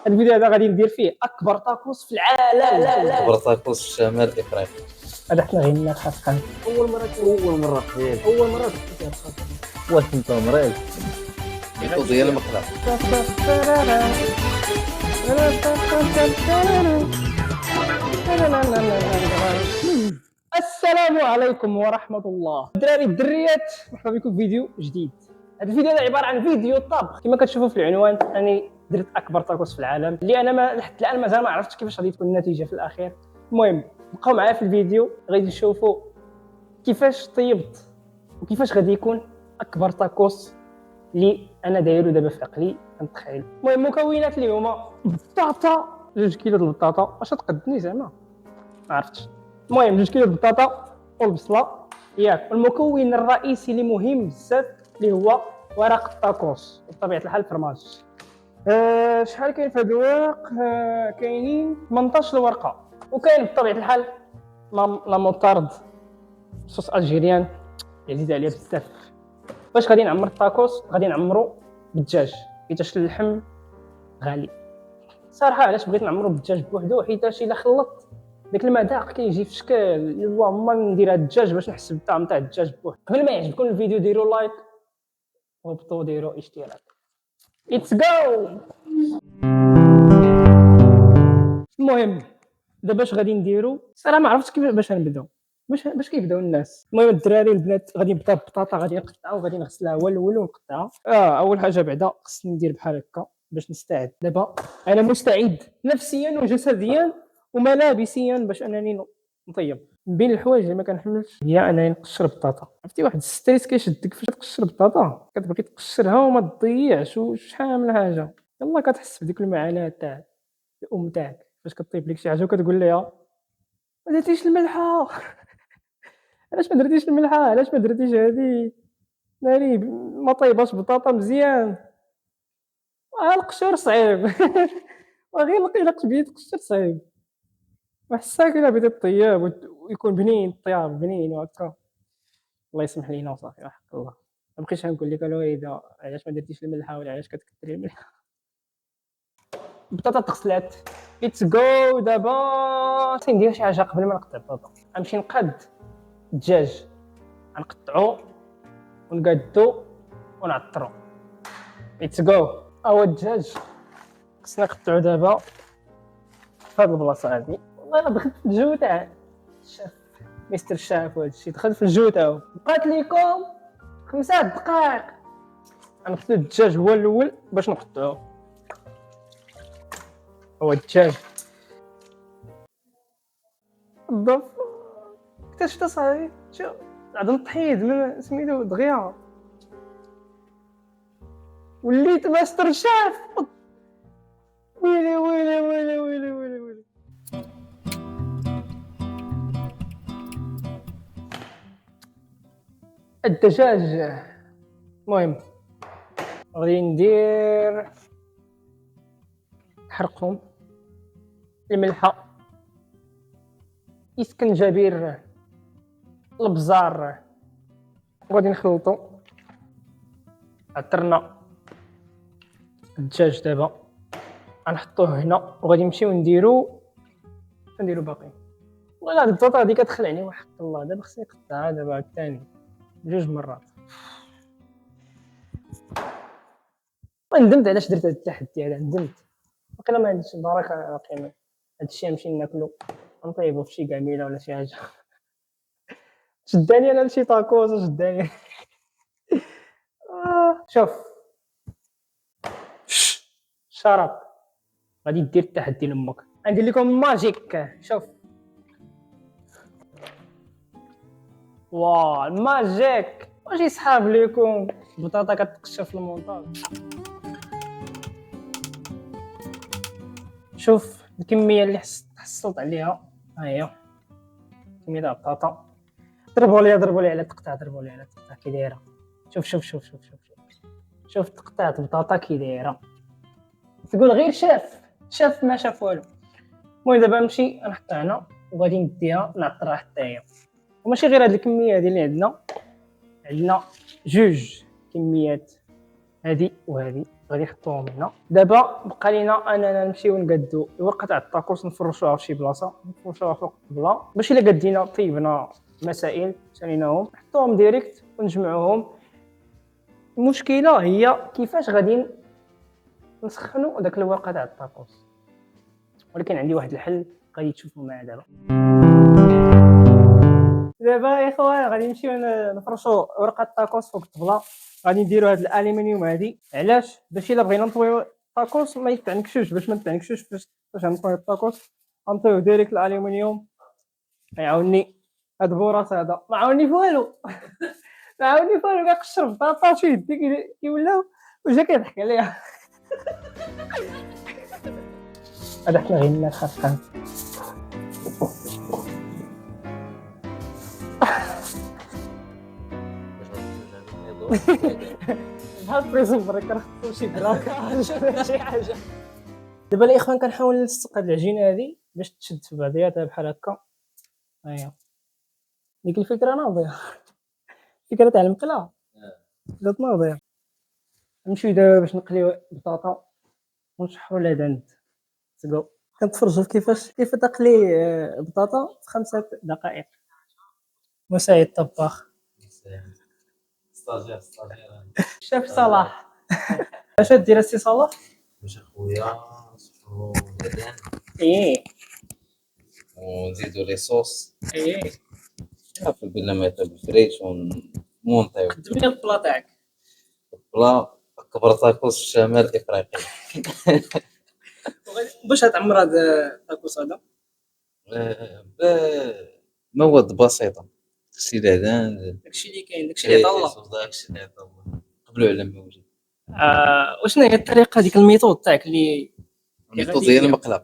هذا الفيديو هذا غادي ندير فيه اكبر تاكوس في العالم. اكبر تاكوس في شمال افريقيا. هذا حنا غير خاصك اول مره في حياتي واش انت مريض؟ يطو ديال المقله. السلام عليكم ورحمه الله الدراري الدريات، مرحبا بكم في فيديو جديد. هذا الفيديو هذا عباره عن فيديو طبخ كما كتشوفوا في العنوان. راني درت اكبر تاكوس في العالم اللي انا لحد الان مازال ما عرفتش كيفاش غادي تكون النتيجه في الاخير. المهم بقاو معايا في الفيديو غادي نشوفوا كيفاش طيبت وكيفاش غادي يكون اكبر تاكوس اللي انا دايرو دابا في عقلي كنتخيل. المهم المكونات اللي هما بطاطا 2 كيلو د البطاطا. واش تقدني زعما ما عرفتش. المهم 2 كيلو د البطاطا والبصله ياك. المكون الرئيسي اللي مهم بزاف اللي هو ورق التاكوس بطبيعه الحال الفرماج. شحال كاين في هاد الورق؟ كاينين 18 ورقه. وكاين بطبيعه الحال لا موطارد صوص الجيريان عزيز عليا بزاف. فاش غادي نعمر التاكوس غادي نعمرو بالدجاج حيتاش اللحم غالي صراحه. علاش بغيت نعمرو بالدجاج بوحدو؟ حيتاش الا خلطت داك المذاق كيجي في شكل اللهم ندير هاد الدجاج باش نحس بالطعم تاع الدجاج بوحدو. قبل ما يعجبكم الفيديو ديروا لايك وهبطوا ديروا اشتراك. Let's go. المهم دابا اش غادي نديرو؟ صراحه ما عرفتش كيفاش باش نبداو، باش كيبداو الناس. المهم الدراري البنات غادي نبدا بالبطاطا، غادي نقطعها وغادي نغسلها هو الاول ونقطعها. اول حاجه بعدا خصني ندير بحال هكا باش نستعد. دابا انا مستعد نفسيا وجسديا وملابسيا باش انني نطيب. من بين الحوايج اللي ما كنحملش هي انني نقشر بطاطا. عرفتي واحد الستريس كيشدك فاش تقشر بطاطا، كتبغي تقشرها وما تضيعش وشحال من حاجه. يلا كتحس بديك المعاناه تاع الام تاعك فاش كطيب لك شي حاجه وكتقول لها ما درتيش الملحه. علاش ما درتيش الملحه؟ علاش ما درتيش هذه؟ ناري ما طيباش بطاطا مزيان. القشور صعيب. وغير لقيت بيد قشر صعيب. وحساك الا بديت طياب ويكون بنين الطياب بنين وهكا. الله يسمح لينا وصافي وحق الله. ما بقيتش نقول لك الوالده علاش ما درتيش الملحه ولا علاش كتكثري الملحه. البطاطا تغسلات. ليتس جو. دابا ندير شي حاجه قبل ما نقطع البطاطا. غنمشي نقاد الدجاج، غنقطعو ونقادو ونعطرو. ليتس جو. هو الدجاج خصنا نقطعو دابا في هاد البلاصه هادي. والله الا دخلت في الجو تاع الشاف مستر الشاف وهذا الشيء، دخلت في الجو تاعو. بقات ليكم 5 دقائق. غنغسلو الدجاج هو الاول باش نقطعوه. هو الدجاج الضف اكتشفت صاحبي. شوف عاد نطحيد من سميتو دغيا وليت ماستر شاف. ويلي ويلي ويلي ويلي ويلي ويلي. الدجاج المهم غادي ندير حرقهم، الملحه، اسكنجبير، البزار، وغادي نخلطو. عطرنا الدجاج دابا غنحطوه هنا وغادي نمشيو نديرو باقي. والله هاد البطاطا هادي كتخلعني وحق الله. دابا خصني نقطعها دابا ثاني 2 مرات. ندمت علاش درت هاد التحدي هذا. ندمت واقيلا ما عنديش البركه. واقيلا هادشي نمشي ناكلو نطيبو في شي كاميله ولا شي حاجه. شداني انا لشي تاكوز شداني. شوف شراب غادي دير التحدي لامك. غندير لكم ماجيك. شوف واو الماجيك واش يسحاب لكم. البطاطا كتقشر في المونطاج. شوف الكميه اللي حصلت عليها ها هي كميه تاع البطاطا. ضربوا لي على تقطع. كي دايره. شوف تقطيعة البطاطا كي دايره. تقول غير شاف ما شاف والو. المهم دابا نمشي نحطها هنا وغادي نديها نعطرها حتى هي. وماشي غير هاد الكميه هادي اللي عندنا 2 كميات هادي وهادي. غادي نحطوهم هنا. دابا بقى لينا اننا نمشيو نقادو الورقه تاع الطاكوس، نفرشوها في شي بلاصه، نفرشوها فوق الطبله باش الا قادينا طيبنا مسائل ساليناهم نحطوهم ديريكت ونجمعوهم. المشكله هي كيفاش غادي نسخنوا داك الورقه تاع الطاكوس، ولكن عندي واحد الحل غادي تشوفوا معايا دابا. دابا يا خويا غادي نمشيو نفرشوا ورقه الطاكوس فوق الطبله. غادي نديروا هاد الالومنيوم هادي، علاش؟ باش الا بغينا نطويو الطاكوس ما يتعنكشوش، باش ما نتعنكشوش فاش غنطويو الطاكوس غنطويو ديريكت الالومنيوم. يعاوني هاد البوراس هذا ما عاوني فوالو ما عاوني فوالو، كيقشر بطاطا في يدي كيولاو وجا كيضحك عليها. هذا حنا غير خاصنا بحال بريزون بريك راه خصو شي براكاج شي حاجه. دابا الاخوان كنحاول نلصق هاد العجينه هادي باش تشد في بعضياتها بحال هكا. هيا ديك الفكره ناضيه، الفكره تاع المقله جات ناضيه. نمشيو دابا باش نقليو البطاطا ونشحروا لادند تسقو. كنتفرجوا في كيف تقلي البطاطا في 5 دقائق. مساعد طباخ ستاجير شاف صلاح. اش دير السي صلاح؟ واش اخويا نصفرو اللبن ايه ونزيدو لي صوص ايه صافي بلا ما يطيب فريش ونمونطيو قدم لي البلا تاعك. بلا اكبر طاكوس في الشمال الافريقي. باش تعمر هذا الطاكوس هذا؟ بمواد بسيطة، داكشي اللي عندنا داكشي اللي كاين، داكشي اللي طلع. داكشي اللي طلع قبلو على ما وجد. وشنو هي الطريقه ديك الميثود تاعك اللي الميثود ديال المقلة.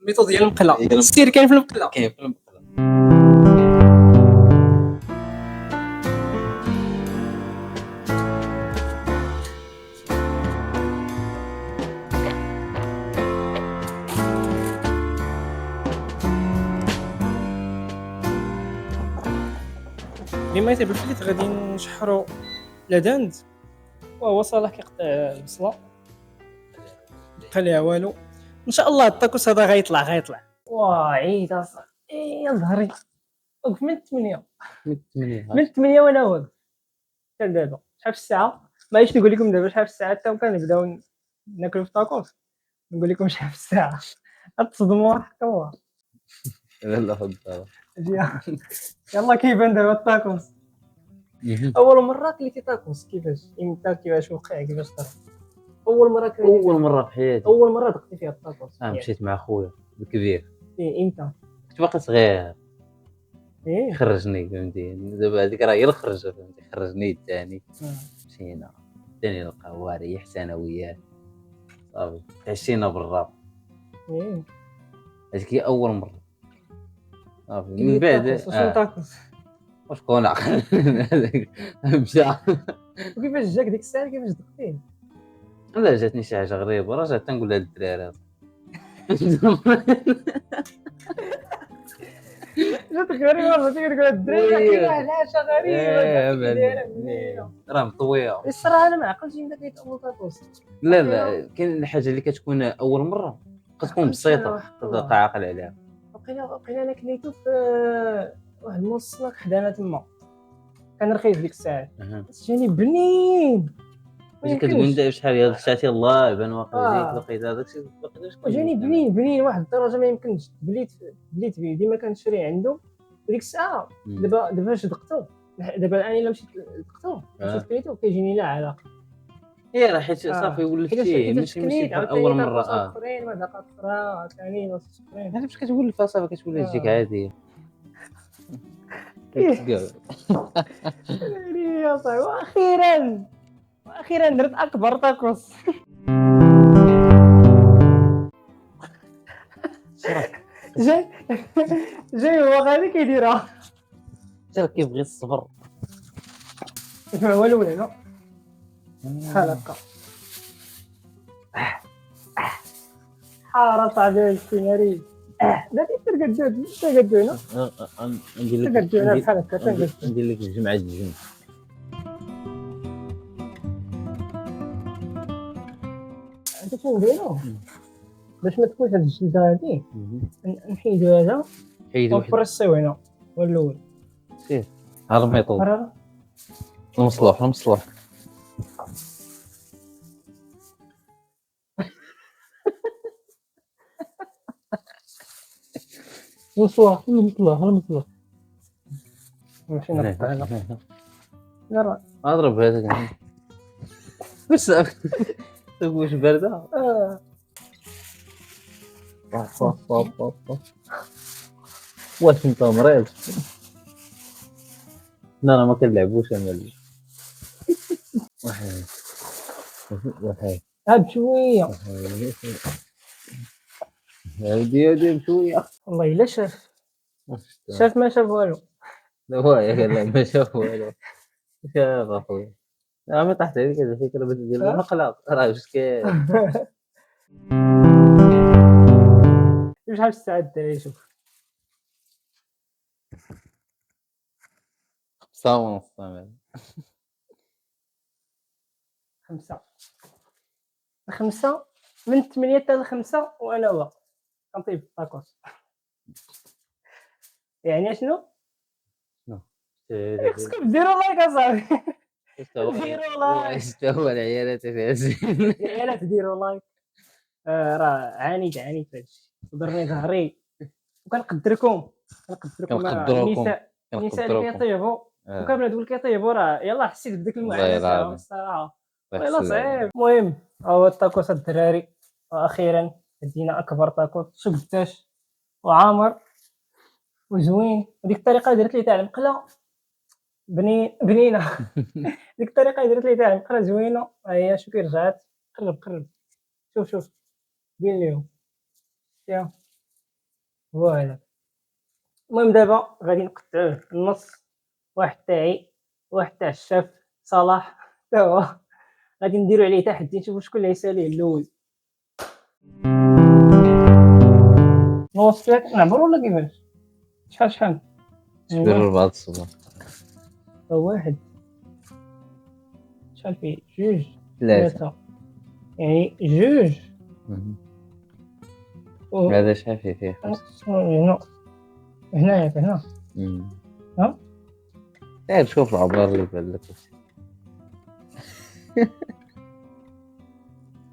الميثود ديال المقله؟ السير كاين في المقله. كاين في المقلة. لما يطيب الفليت غادي نشحروا لادند وهو صلاح كيقطع البصله بقى ليها والو. ان شاء الله الطاكوس هذا غيطلع. واه عيد اصاحبي يا ظهري. وقف من 8 من 8 وانا واقف حتى دابا. شحال في الساعه؟ مايش نقول لكم دابا شحال في الساعه حتى كنبداو ناكلوا في الطاكوس. نقول لكم شحال في الساعه تصدموا حتى هو. لا خد يلا كيبان دابا الطاكوس. اول مره كليتي طاكوس كيفاش امتى كيفاش وقع كيفاش طرا؟ اول مره في حياتي. اول مره دقتي فيها الطاكوس. مشيت مع خويا الكبير. امتى؟ كنت باقي صغير. ايه خرجني فهمتي دابا هذيك راه هي الخرجه فهمتي. خرجني الثاني مشينا ثاني القهوه ريحت انا وياه صافي تعشينا برا. هذيك هي اول مره صافي. من بعد شنو طاكوس وشكون عقل مشى. وكيفاش جاك ديك الساعه كيفاش دقتيه؟ لا جاتني شي حاجه غريبه رجعت نقول لهاد الدراري جاتك غريبه رجعتي كتقول هاد الدراري كاين واحد الحاجه غريبه راه مطويه. الصراحه انا ما عقلتش انك كيت اول طاكوس. لا كاين الحاجه اللي كتكون اول مره كتكون بسيطه تبقى عاقل عليها. وقيلا انا كليتو في واحد الموسلاك حدانا تما كان رخيص ديك الساعه. جاني بنين كتقول انت شحال هي ساعتي الله يبان واقع ديك لقيت هذاك الشيء جاني بنين واحد الدرجه ما يمكنش. بليت بيه ديما كنشري عنده وديك الساعه. دابا فاش دقتو دابا الان الا مشيت دقتو مشيت كليتو كيجيني لا علاقه. راه حيت صافي ولات فيه ماشي اول مره. اخرين مذاقات اخرى ثاني اخرين باش كتقول الفلسفه كتولي تجيك عاديه. يا صاحبي واخيرا درت اكبر طاكوس. جاي هو غادي كيديرها حتى كيبغي الصبر ما والو ولا بحال هكا حاره صاحبي السيناري. لا تقدونا بحال هكا ندير لك الجمعه الجن. باش نديرو باش ما تكونش هاد الجلده هادي نحيدو هذا حيد واحد ونبرسيو هنا هو الاول سير ها الميطود راه المصلوح مصلوح ماشي نقطع هنا لا راه اضرب هذا بس واش بارده واش انت مريض لا ما كنلعبوش انا واحد بشويه هادي بشويه والله الا شاف ما شاف والو لا هو قال لا ما شاف والو شاف اخويا ما طاحت عليك هذه الفكره باش دير المقلب راه واش كاين شحال الساعه الدراري شوف 5:30 5 من 8 حتى 5 وانا واقف كنطيب الطاكوس يعني شنو خصكم ديروا لايك اصاحبي ديروا لايك حتى هو العيالات في الزين العيالات ديروا لايك راه عانيت في هادشي ضرني ظهري وكنقدركم النساء اللي كيطيبوا وكبنات اللي كيطيبوا راه يلاه حسيت بديك المعاناه تاعهم الصراحه والله صعيب. المهم هو الطاكوس الدراري واخيرا دينا اكبر طاكوس شو قداش وعامر وزوين وديك الطريقه درت لي تاع المقله بنينه ديك الطريقه درت لي تاع المقله زوينه ها هي شوف كي رجعت قرب شوف بين ليهم يا هو هذا. المهم دابا غادي نقطعوه النص واحد تاعي واحد تاع الشاف صلاح حتى هو غادي نديرو عليه تحدي نشوفو شكون اللي يساليه الاول نوصل نعبر ولا كيفاش شحال شبر 4 الصباح واحد شحال فيه جوج 3 يعني جوج هذا شحال فيه 5 هنا ها تعال شوف العبار اللي بان لك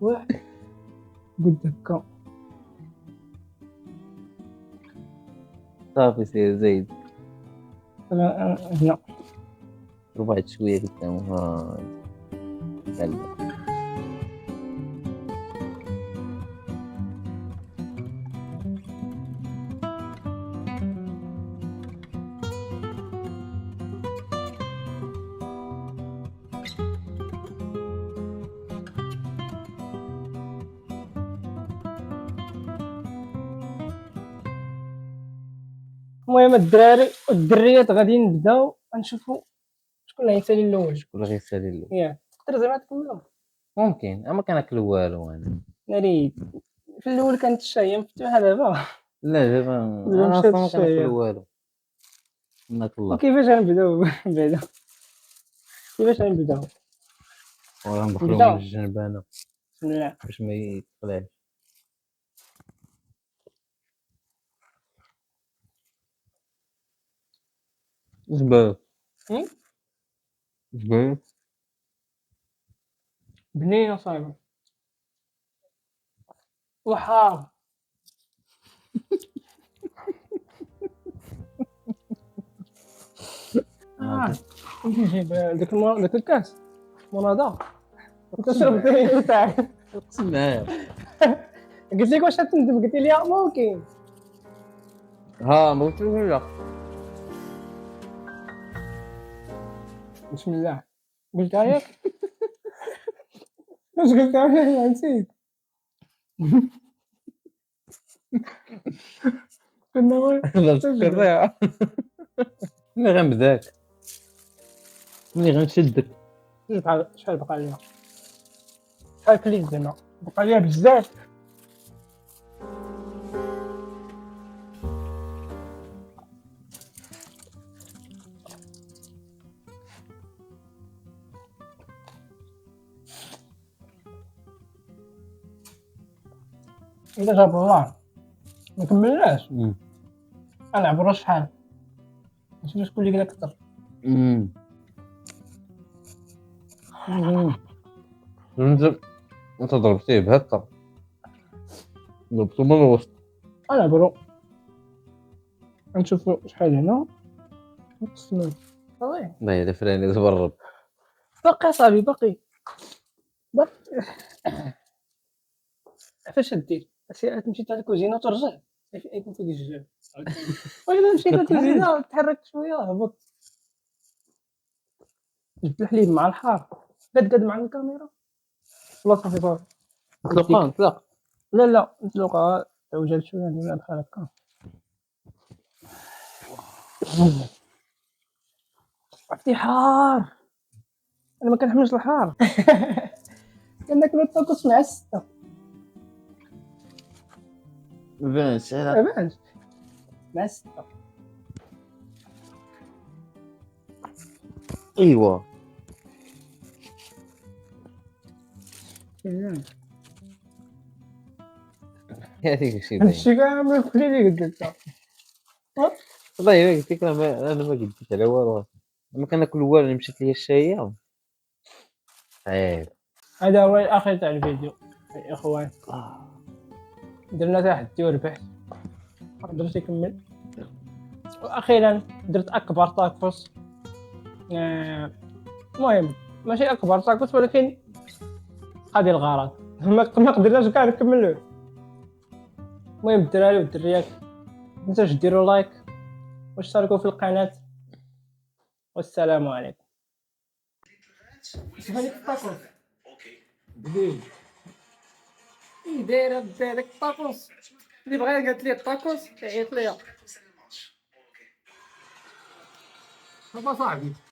واحد قد هكا صافي سير زيد هنا ربعت شويه قدام ها المهم الدراري والدريات غادي نبداو نشوفوا شكون اللي غيسالي الاول شكون اللي غيسالي الاول ياك تقدر زعما تكملوا ممكن اما كناكل والو انا ناري في الاول كانت الشايه مفتوحه دابا لا دابا انا اصلا ما كناكل والو ناكل الله كيفاش غنبداو بعدا كيفاش غنبداو ندخلو من الجنب انا بسم الله باش ما يطلعش زباب بنينه صايبه وحار نجيب داك الكاس مناضه تشرب فيه تاعك اقسم معايا قلت لك واش تندم قلت لي ممكن ها ما قلت لا بسم الله قلتها ياك واش قلتها ياك نسيت كنا تفكر ملي غنبداك ملي غنشدك شحال بقى ليا شحال كليت زعما بقى ليا بزاف اذا جاب الله ما كملناش غنعبروا شحال ماشي شكون اللي قال اكثر. انت ضربتيه بهكا، ضربتو من الوسط. غنعبروا نشوفوا شحال هنا نقسموا صافي. ما هي فراني تبرب. باقي صافي باقي فاش دير تمشي حتى الكوزينه وترجع يكون فيك الجوع. واذا مشيت للكوزينه تحرك شويه هبط جبت الحليب مع الحار قد مع الكاميرا والله صافي صافي نطلق. لا نطلقها توجد شويه ندير بحال هكا عرفتي حار. انا ما كنحملش الحار. كناكلو الطاكوس مع السته بانش باش مع السته. ايوا هذيك الشيء باين. هادشي كامل كلشي اللي قلت لك. والله ما قلت لك انا ما قلت على والو، ما كناكل والو. مشات ليا الشايه عيب. هذا هو الاخر تاع الفيديو يا اخوان. درنا تحدي وربحت قدرت يكمل. واخيرا درت اكبر تاكوس. المهم ماشي اكبر تاكوس ولكن هذه الغرض. ما قدرناش كاع نكملوه. المهم الدراري والدريات متنساوش ديروا لايك واشتركوا في القناه والسلام عليكم. هذيك الطاكوس بديل اي دايره بهذاك الطاكوس اللي بغا قالت لي الطاكوس عيط ليا هو صاحبي.